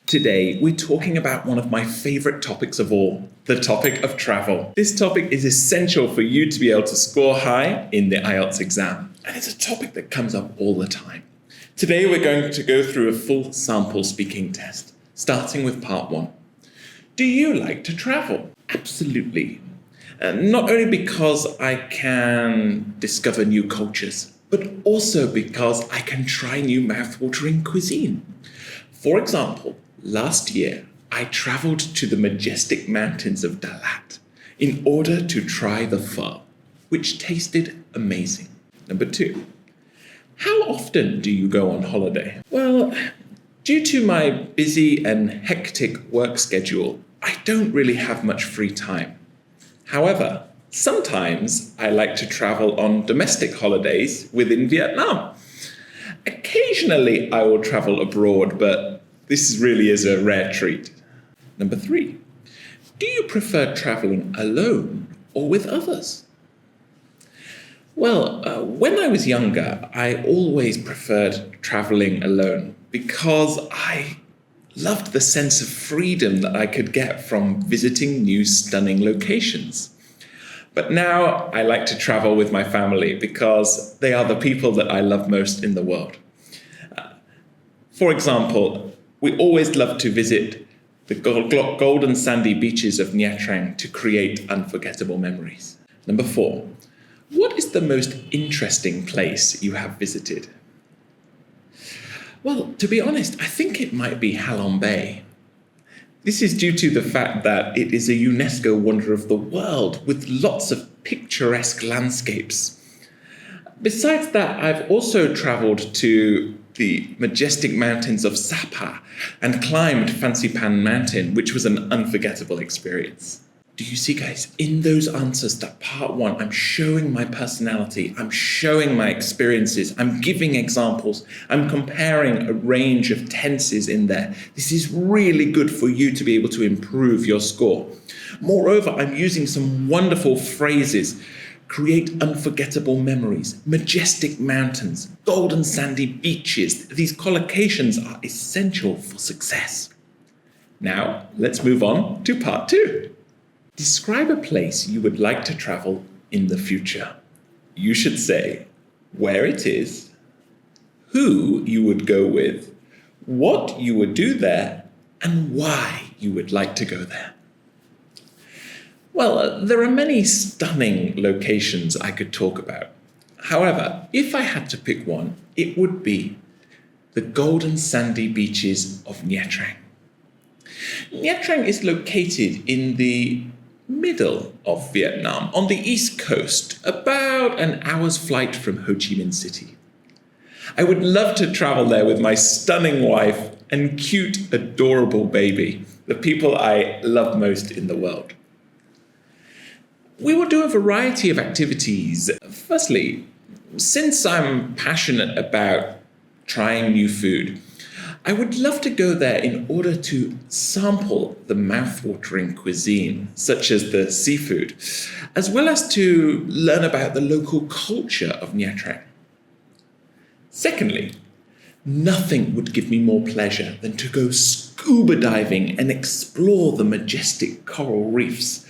Today, we're talking about one of my favorite topics of all, the topic of travel. This topic is essential for you to be able to score high in the IELTS exam. And it's a topic that comes up all the time. Today, we're going to go through a full sample speaking test, starting with part 1. Do you like to travel? Absolutely. Not only because I can discover new cultures, but also because I can try new mouth-watering cuisine. For example, last year, I traveled to the majestic mountains of Dalat in order to try the pho, which tasted amazing. Number 2, how often do you go on holiday? Well, due to my busy and hectic work schedule, I don't really have much free time. However, sometimes I like to travel on domestic holidays within Vietnam. Occasionally, I will travel abroad, but this really is a rare treat. Number 3, do you prefer traveling alone or with others? Well, when I was younger, I always preferred traveling alone because I loved the sense of freedom that I could get from visiting new stunning locations. But now I like to travel with my family because they are the people that I love most in the world. For example, we always love to visit the golden sandy beaches of Nha Trang to create unforgettable memories. Number 4, what is the most interesting place you have visited? Well, to be honest, I think it might be Halong Bay. This is due to the fact that it is a UNESCO Wonder of the World with lots of picturesque landscapes. Besides that, I've also traveled to the majestic mountains of Sapa and climbed Fansipan Pan Mountain, which was an unforgettable experience. Do you see, guys, in those answers to part 1, I'm showing my personality, I'm showing my experiences, I'm giving examples, I'm comparing a range of tenses in there. This is really good for you to be able to improve your score. Moreover, I'm using some wonderful phrases. Create unforgettable memories, majestic mountains, golden sandy beaches. These collocations are essential for success. Now, let's move on to part 2. Describe a place you would like to travel in the future. You should say where it is, who you would go with, what you would do there, and why you would like to go there. Well, there are many stunning locations I could talk about. However, if I had to pick one, it would be the golden sandy beaches of Nha Trang. Nha Trang is located in the middle of Vietnam, on the east coast, about an hour's flight from Ho Chi Minh City. I would love to travel there with my stunning wife and cute, adorable baby, the people I love most in the world. We will do a variety of activities. Firstly, since I'm passionate about trying new food, I would love to go there in order to sample the mouth-watering cuisine, such as the seafood, as well as to learn about the local culture of Nha Trang. Secondly, nothing would give me more pleasure than to go scuba diving and explore the majestic coral reefs.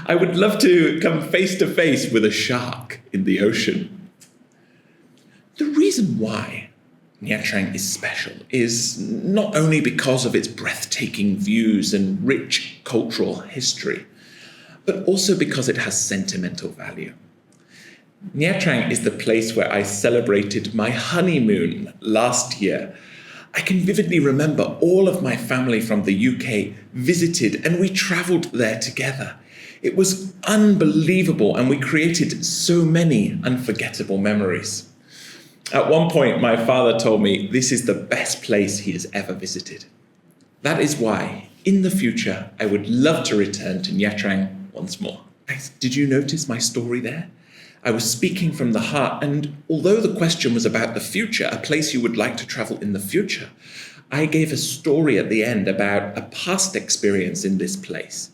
I would love to come face to face with a shark in the ocean. The reason why Nha Trang is special is not only because of its breathtaking views and rich cultural history, but also because it has sentimental value. Nha Trang is the place where I celebrated my honeymoon last year. I can vividly remember all of my family from the UK visited and we traveled there together. It was unbelievable and we created so many unforgettable memories. At one point, my father told me this is the best place he has ever visited. That is why, in the future, I would love to return to Nha Trang once more. Guys, did you notice my story there? I was speaking from the heart, and although the question was about the future, a place you would like to travel in the future, I gave a story at the end about a past experience in this place.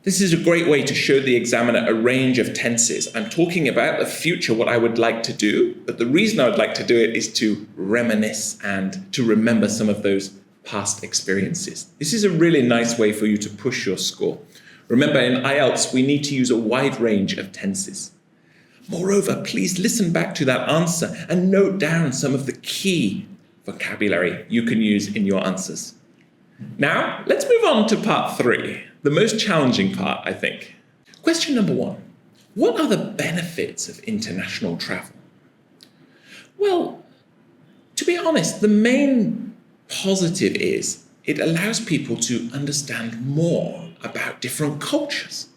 This is a great way to show the examiner a range of tenses. I'm talking about the future, what I would like to do, but the reason I would like to do it is to reminisce and to remember some of those past experiences. This is a really nice way for you to push your score. Remember, in IELTS, we need to use a wide range of tenses. Moreover, please listen back to that answer and note down some of the key vocabulary you can use in your answers. Now, let's move on to part 3, the most challenging part, I think. Question number 1. What are the benefits of international travel? Well, to be honest, the main positive is it allows people to understand more about different cultures,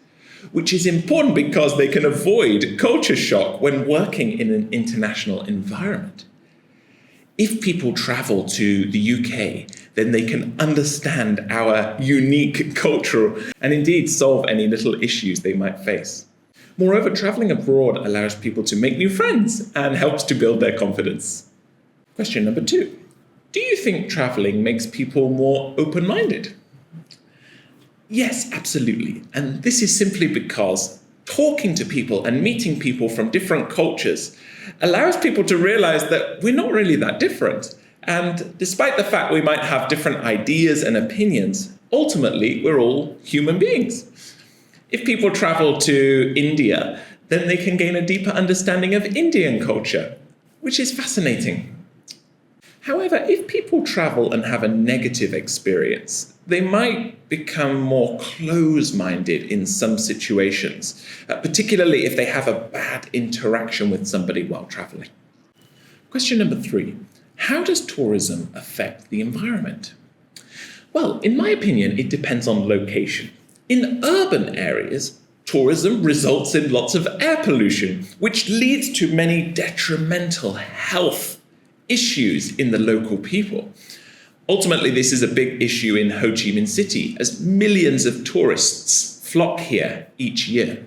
which is important because they can avoid culture shock when working in an international environment. If people travel to the UK, then they can understand our unique culture and indeed solve any little issues they might face. Moreover, traveling abroad allows people to make new friends and helps to build their confidence. Question number 2. Do you think traveling makes people more open-minded? Yes, absolutely. And this is simply because talking to people and meeting people from different cultures allows people to realize that we're not really that different. And despite the fact we might have different ideas and opinions, ultimately we're all human beings. If people travel to India, then they can gain a deeper understanding of Indian culture, which is fascinating. However, if people travel and have a negative experience, they might become more close-minded in some situations, particularly if they have a bad interaction with somebody while traveling. Question number 3. How does tourism affect the environment? Well, in my opinion, it depends on location. In urban areas, tourism results in lots of air pollution, which leads to many detrimental health issues in the local people. Ultimately, this is a big issue in Ho Chi Minh City, as millions of tourists flock here each year.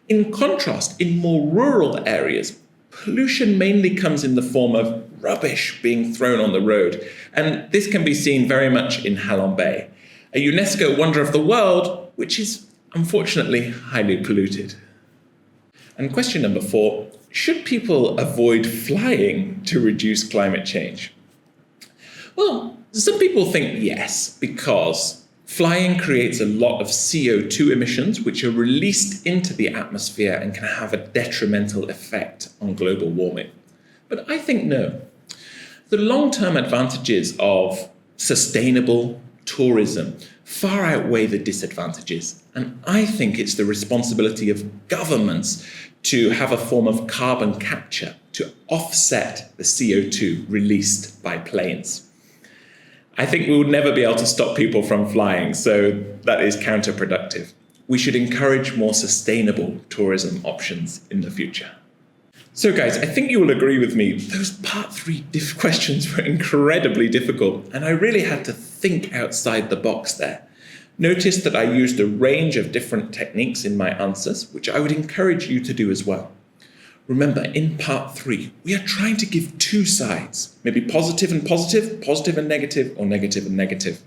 In contrast, in more rural areas, pollution mainly comes in the form of rubbish being thrown on the road, and this can be seen very much in Halong Bay, a UNESCO Wonder of the World, which is unfortunately highly polluted. And question number 4, should people avoid flying to reduce climate change? Well, some people think yes, because flying creates a lot of CO2 emissions, which are released into the atmosphere and can have a detrimental effect on global warming. But I think no. The long-term advantages of sustainable tourism far outweigh the disadvantages. And I think it's the responsibility of governments to have a form of carbon capture to offset the CO2 released by planes. I think we would never be able to stop people from flying, so that is counterproductive. We should encourage more sustainable tourism options in the future. So guys, I think you will agree with me, those part 3 questions were incredibly difficult, and I really had to think outside the box there. Notice that I used a range of different techniques in my answers, which I would encourage you to do as well. Remember, in part 3, we are trying to give 2 sides, maybe positive and positive, positive and negative, or negative and negative.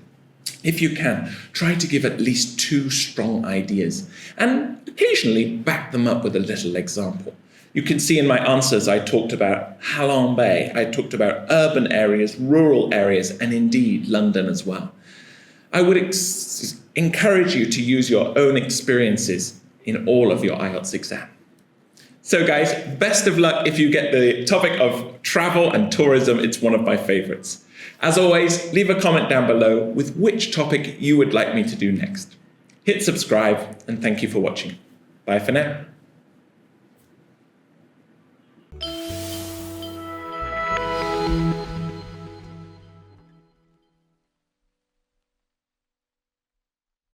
If you can, try to give at least 2 strong ideas, and occasionally back them up with a little example. You can see in my answers, I talked about Halong Bay, I talked about urban areas, rural areas, and indeed London as well. I would encourage you to use your own experiences in all of your IELTS exam. So guys, best of luck if you get the topic of travel and tourism. It's one of my favorites. As always, leave a comment down below with which topic you would like me to do next. Hit subscribe and thank you for watching. Bye for now.